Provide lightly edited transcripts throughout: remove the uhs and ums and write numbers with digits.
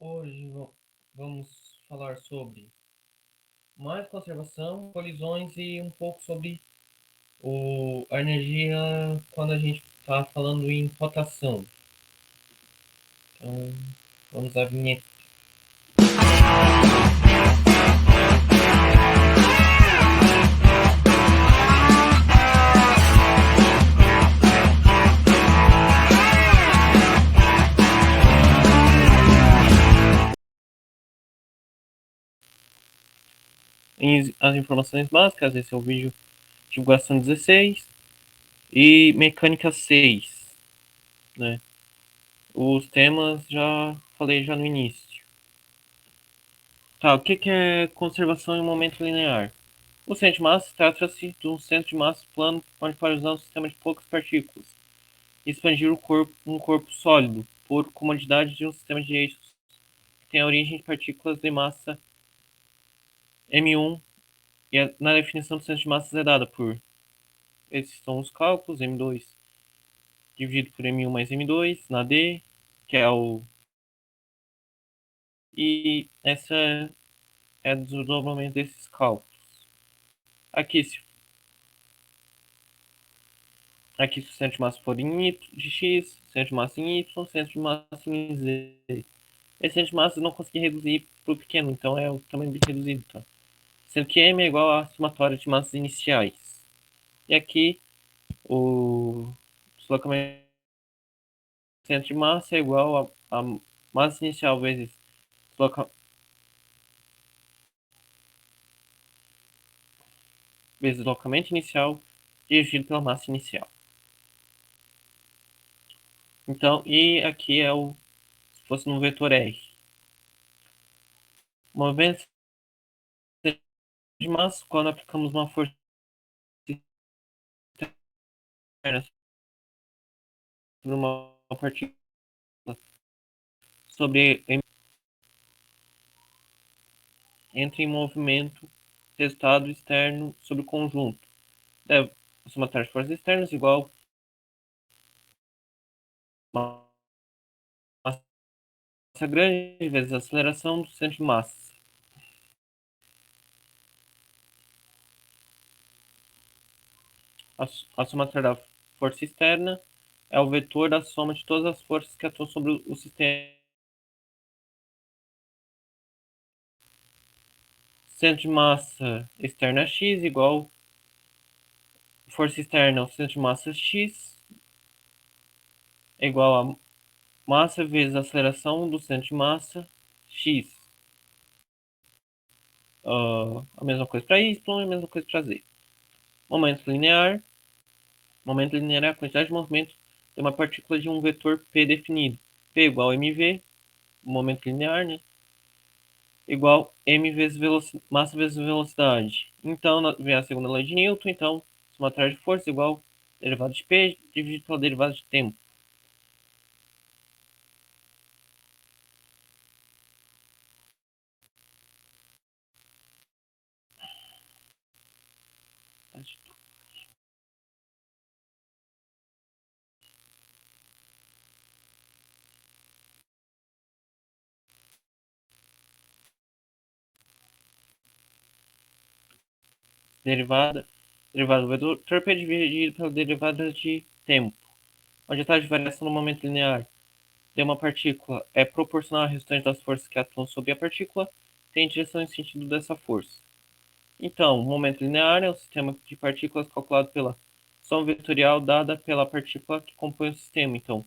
Hoje vamos falar sobre mais conservação, colisões e um pouco sobre a energia quando a gente está falando em rotação. Então, vamos à vinheta. As informações básicas, esse é o vídeo divulgação 16 e mecânica 6, né? Os temas já falei já no início. Tá, o que é conservação em momento linear? O centro de massa trata-se de um centro de massa plano onde para usar um sistema de poucas partículas expandir um corpo sólido por comodidade de um sistema de eixos que tem a origem de partículas de massa m1 e na definição do centro de massas é dada por esses são os cálculos m2 dividido por m1 mais m2 na d, que é o e essa é o desdobramento desses cálculos. Aqui se Aqui se o centro de massa for em y de x, centro de massa em y, centro de massa em z. Esse centro de massa eu não consegui reduzir para o pequeno, então é o tamanho bem reduzido, tá? Sendo que m é igual à somatória de massas iniciais. E aqui o deslocamento do centro de massa é igual a massa inicial vezes deslocamento inicial dividido pela massa inicial. Então, e aqui é se fosse no vetor R. Movimento de massa quando aplicamos uma força externa sobre uma partícula sobre entra em movimento resultado externo sobre o conjunto. A somatória de forças externas igual a massa grande vezes a aceleração do centro de massa. A somatória da força externa é o vetor da soma de todas as forças que atuam sobre o sistema. Centro de massa externa x igual força externa ao centro de massa x é igual a massa vezes a aceleração do centro de massa x. A mesma coisa para y e a mesma coisa para z. Momento linear. Momento linear é a quantidade de movimento de uma partícula de um vetor p definido. P igual a mv, momento linear, né? Igual m vezes massa vezes velocidade. Então, vem a segunda lei de Newton. Então, somatória de força igual derivada de p dividido pela derivada de tempo. Derivada do vetor p dividido pela derivada de tempo, onde a taxa de variação no momento linear de uma partícula é proporcional ao restante das forças que atuam sobre a partícula, tem direção e sentido dessa força. Então, o momento linear é o sistema de partículas calculado pela soma vetorial dada pela partícula que compõe o sistema. Então,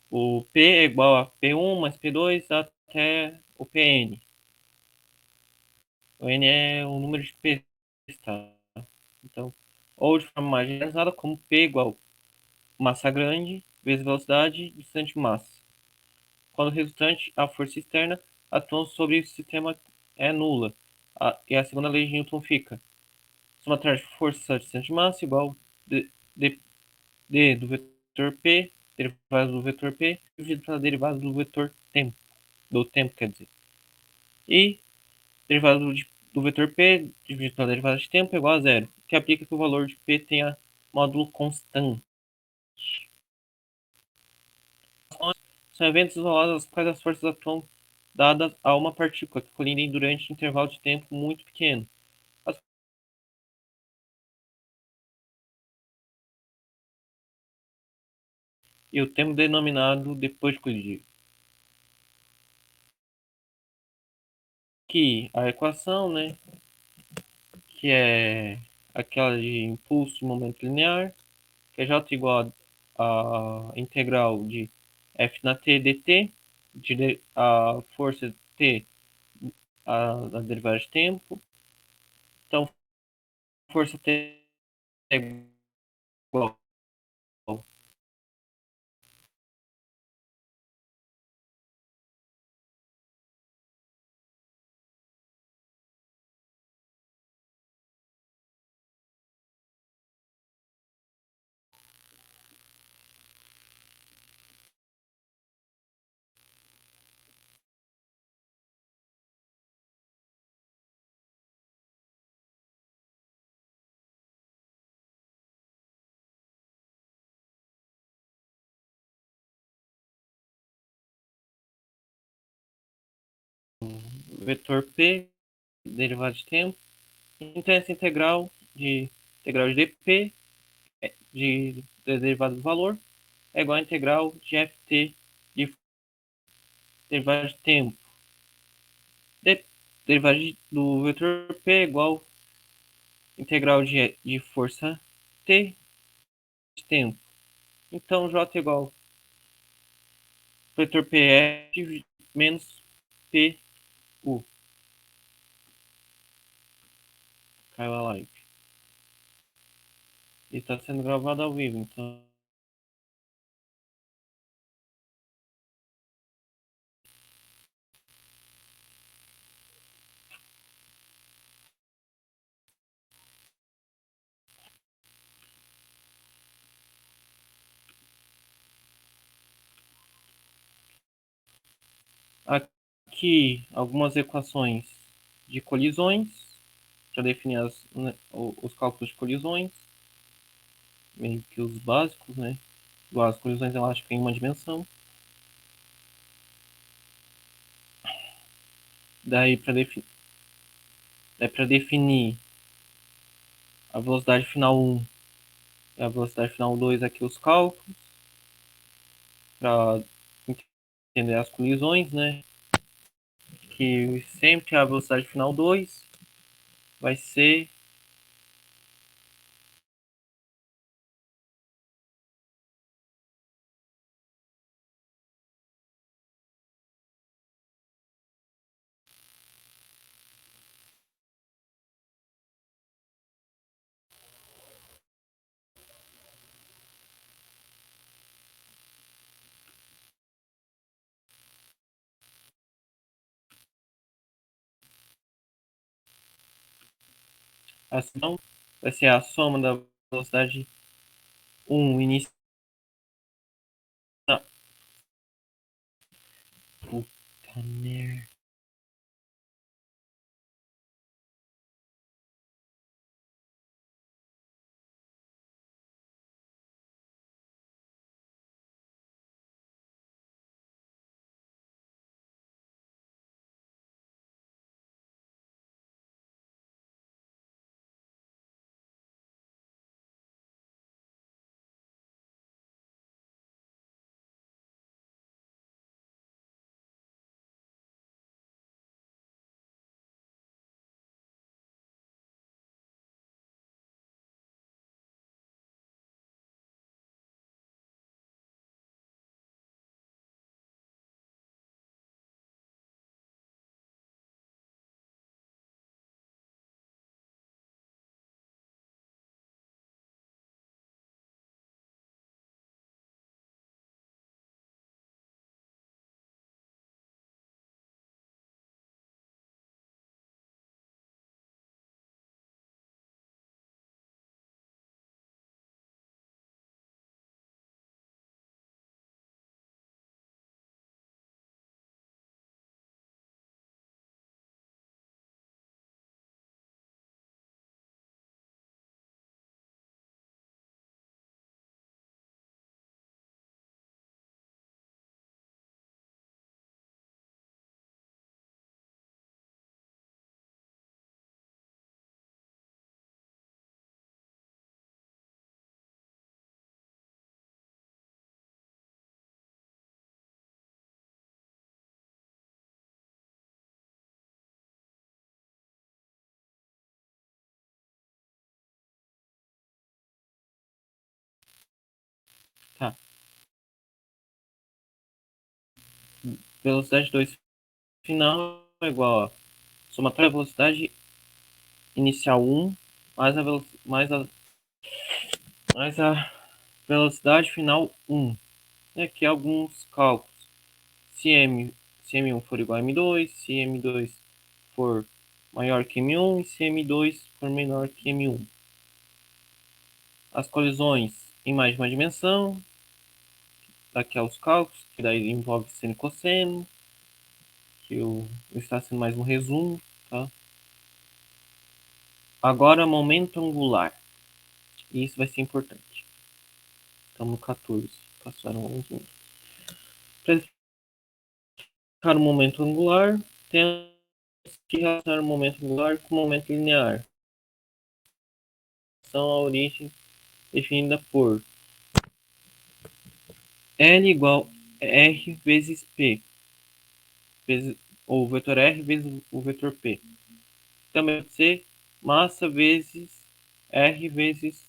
o P é igual a P1 mais P2 até o Pn. O N é o número de P, tá? Então, ou de forma mais generalizada, como P igual massa grande vezes velocidade distante de massa. Quando o resultante, a força externa, atuando sobre o sistema é nula. E a segunda lei de Newton fica: somatória de força distante de massa igual d do vetor p, derivada do vetor p, dividido pela derivada do vetor tempo, quer dizer. E derivada do vetor p dividido pela derivada de tempo é igual a zero, que aplica que o valor de p tenha módulo constante. São eventos isolados aos quais as forças atuam dadas a uma partícula que colidem durante um intervalo de tempo muito pequeno. As- E o tempo denominado depois de colidir. Que a equação, né, que é aquela de impulso de momento linear, que é J igual a integral de F na t dt, a força T, a derivada de tempo. Então, força T é igual vetor P, derivada de tempo. Então, essa integral de dp, de derivada do valor, é igual a integral de ft de derivada de tempo. De, derivada do vetor P é igual a integral de força T de tempo. Então, J é igual a vetor P é menos PU. Caiu a live. E está sendo gravado ao vivo, então. Aqui algumas equações de colisões. Já defini né, os cálculos de colisões, meio que os básicos, né? As colisões elásticas em uma dimensão. Daí para definir a velocidade final 1 e a velocidade final 2 aqui os cálculos para entender as colisões, né? Que sempre a velocidade final 2 vai ser então vai ser a soma da velocidade 1 inicial. Puta merda. velocidade 2 final é igual a somatória da velocidade inicial 1 mais a velocidade final 1. E aqui alguns cálculos. Se M1 for igual a M2, se M2 for maior que M1 e se M2 for menor que M1. As colisões em mais de uma dimensão. Daqui aos cálculos, que daí envolve seno e cosseno, que está sendo mais um resumo, tá? Agora, momento angular. E isso vai ser importante. Estamos no 14. Passaram 11 minutos. Para explicar o momento angular, temos que relacionar o momento angular com o momento linear. São a origem definida por L igual a R vezes P, ou o vetor R vezes o vetor P. Também pode ser massa vezes R vezes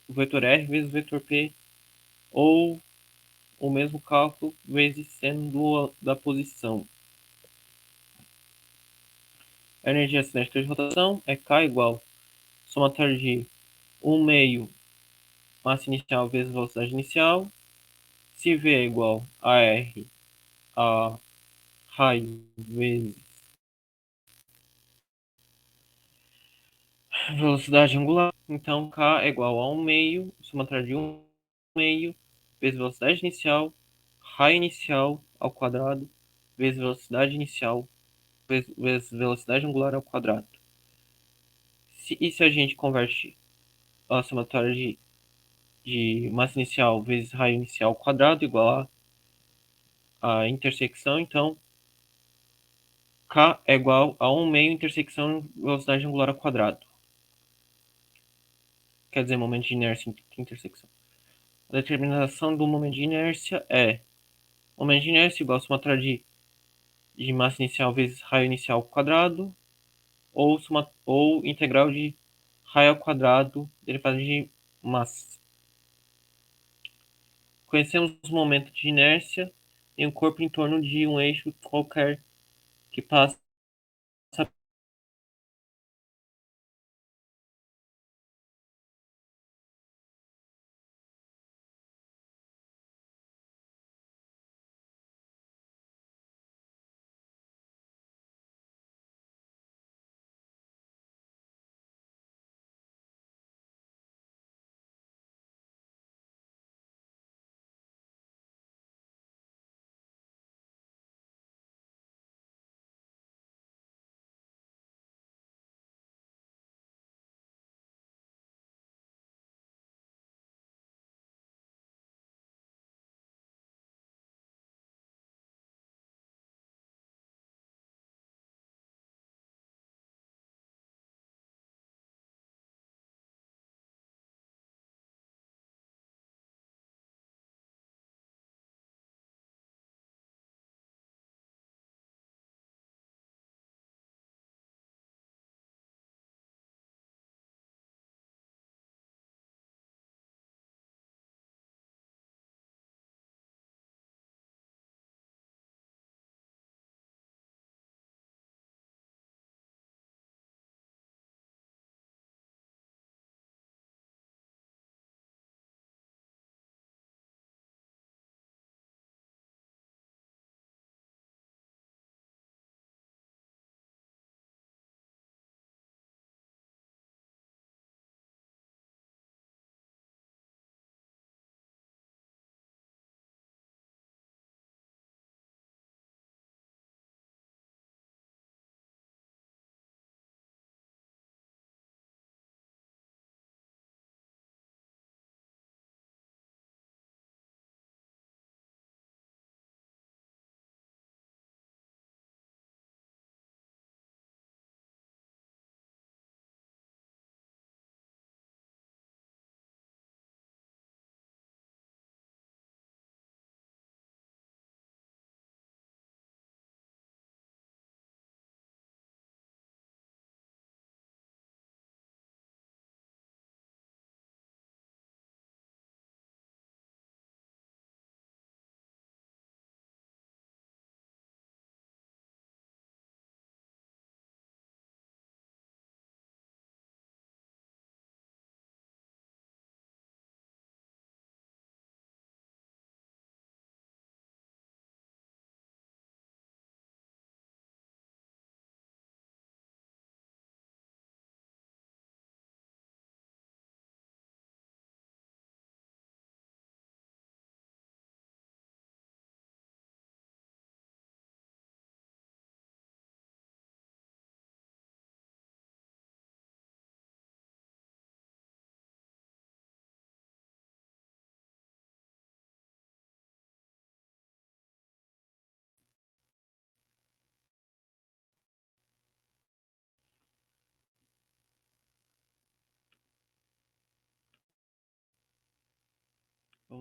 o vetor R vezes o vetor P, ou o mesmo cálculo vezes seno da posição. A energia cinética de rotação é K igual somatória de 1 meio massa inicial vezes velocidade inicial. Se V é igual a R a raio vezes velocidade angular, então K é igual a 1 meio, somatória de 1 meio vezes velocidade inicial, raio inicial ao quadrado, vezes velocidade inicial, vezes velocidade angular ao quadrado. E se a gente converte a somatória de massa inicial vezes raio inicial ao quadrado igual a intersecção, então K é igual a 1 meio intersecção velocidade angular ao quadrado. Quer dizer, momento de inércia intersecção. A determinação do momento de inércia é momento de inércia igual a somatória de massa inicial vezes raio inicial ao quadrado, ou integral de raio ao quadrado derivada de massa. Conhecemos o momento de inércia em um corpo em torno de um eixo qualquer que passa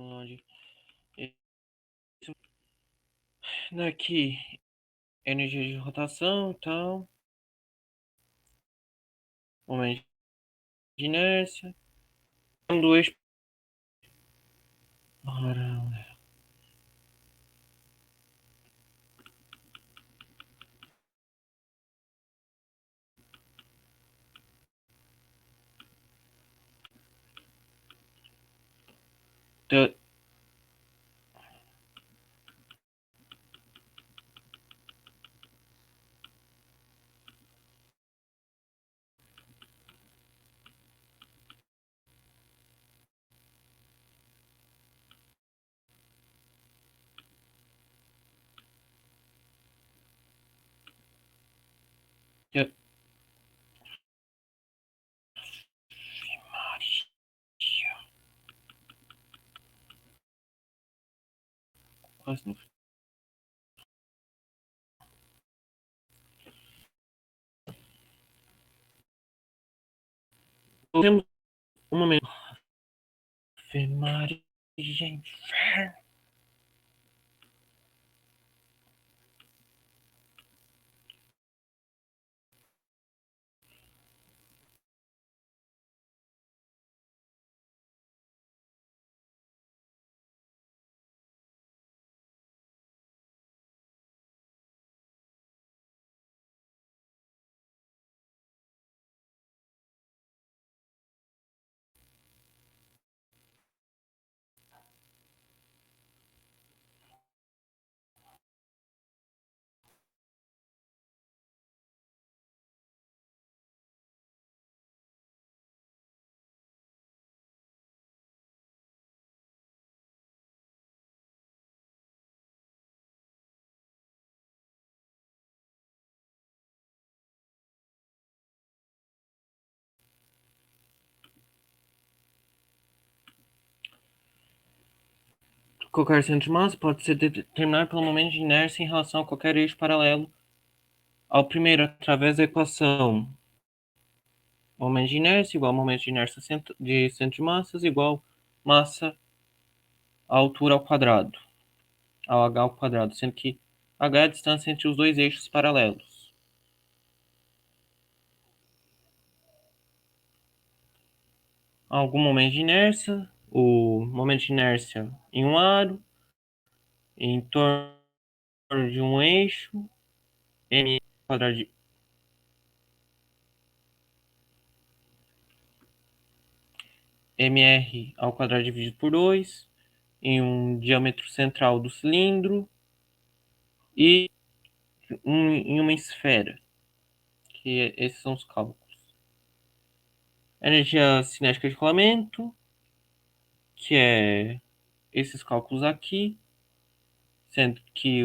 onde daqui energia de rotação e tal, momento de inércia, do eixo. Ora, te- te- quase no temos um momento. Ave Maria, inferno. Qualquer centro de massa pode ser determinado pelo momento de inércia em relação a qualquer eixo paralelo ao primeiro, através da equação momento de inércia igual momento de inércia de centro de massas igual massa à altura ao quadrado, ao h ao quadrado, sendo que h é a distância entre os dois eixos paralelos. Algum momento de inércia, o momento de inércia em um aro, em torno de um eixo, m quadrado de mr ao quadrado dividido por 2, em um diâmetro central do cilindro e em uma esfera, esses são os cálculos. Energia cinética de rolamento, que é esses cálculos aqui, sendo que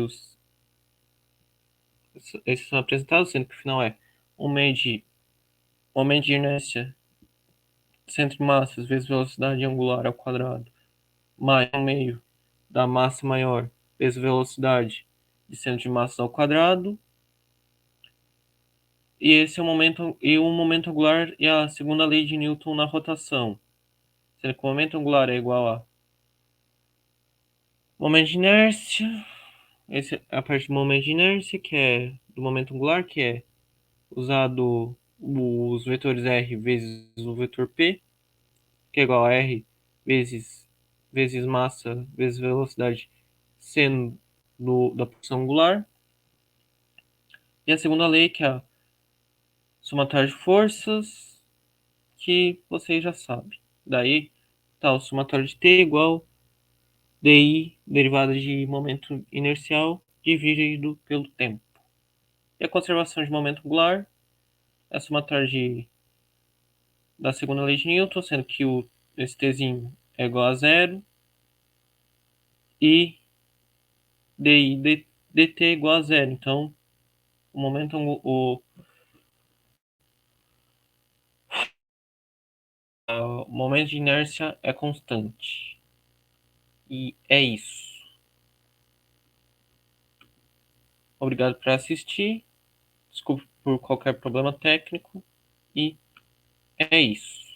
esses são apresentados, sendo que o final é momento de inércia, centro de massas vezes velocidade angular ao quadrado, mais um meio da massa maior vezes velocidade de centro de massas ao quadrado. E esse é o momento angular e a segunda lei de Newton na rotação, sendo que o momento angular é igual a momento de inércia, esse é a parte do momento de inércia, que é do momento angular, que é usado os vetores R vezes o vetor P, que é igual a R vezes massa vezes velocidade seno da posição angular. E a segunda lei, que é a somatória de forças, que vocês já sabem. Daí tá o somatório de T igual DI, derivada de momento inercial, dividido pelo tempo. E a conservação de momento angular é a somatória da segunda lei de Newton, sendo que esse Tzinho é igual a zero e dt é igual a zero. Então, o momento de inércia é constante. E é isso. Obrigado por assistir. Desculpe por qualquer problema técnico. E é isso.